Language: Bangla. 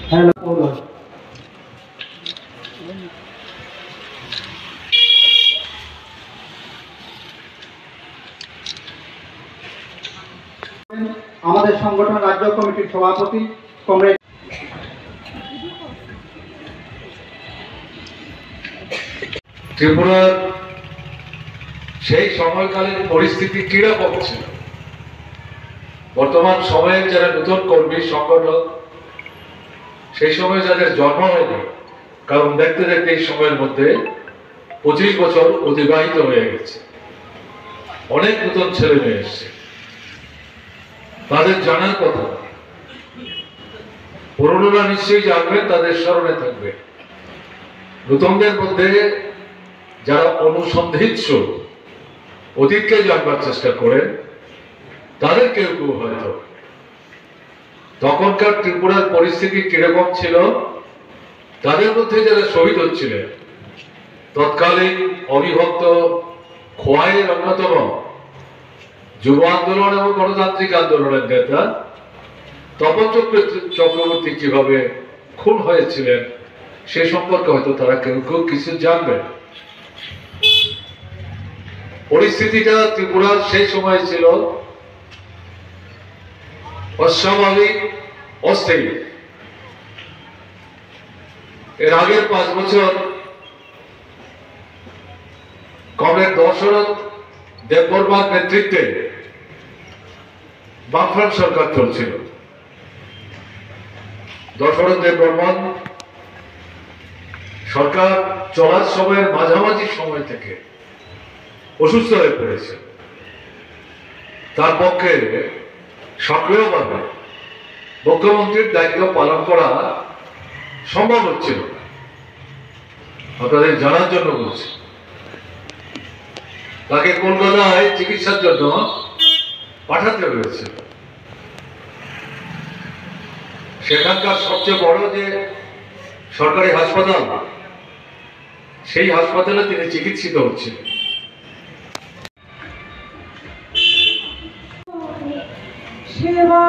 আমাদের সংগঠন রাজ্য কমিটির সভাপতি কমরেড ত্রিপুরার সেই সময়কালীন পরিস্থিতি কিরকম ছিল, বর্তমান সময়ে যারা নতুন কর্মী সংগঠক সেই সময় যাদের জন্ম হয়নি, কারণ দেখতে দেখতে এই সময়ের মধ্যে 25 বছর অতিবাহিত হয়ে গেছে, অনেক নতুন ছেলে মেয়ে এসছে, তাদের জানার কথা। পুরনোরা নিশ্চয়ই জানবেন, তাদের স্মরণে থাকবে। নতুনদের মধ্যে যারা অনুসন্ধিৎস অতীতকে জানবার চেষ্টা করেন, তাদের কেউ কেউ হয়তো তখনকার ত্রিপুরার পরিস্থিতি কিরকম ছিল, তাদের মধ্যে যারা শহীদ হচ্ছিলেন, তৎকালীন অবিভক্ত খোয়াইয়ের অন্যতম যুব আন্দোলন এবং গণতান্ত্রিক আন্দোলনের নেতা তপন চক্রবর্তী কিভাবে খুন হয়েছিলেন সে সম্পর্কে হয়তো তারা কেউ কেউ কিছু জানবেন। পরিস্থিতিটা ত্রিপুরার সেই সময় ছিল অস্বাভাবিক, অস্থির। এর আগের 5 বছর কমরেড দশরথ দেববর্মার নেতৃত্বে বামফ্রন্ট সরকার চলছিল। দশরথ দেববর্মন সরকার চলার সময়ের মাঝামাঝি সময় থেকে অসুস্থ হয়ে পড়েছে। তার পক্ষে সক্রিয়ভাবে মুখ্যমন্ত্রীর দায়িত্ব পালন করা সম্ভব হচ্ছিল না। আপনাদের জানার জন্য বলছি, তাকে কলকাতায় চিকিৎসার জন্য পাঠাতে হয়েছে। সেখানকার সবচেয়ে বড় যে সরকারি হাসপাতাল, সেই হাসপাতালে তিনি চিকিৎসিত হচ্ছিলেন। সেবা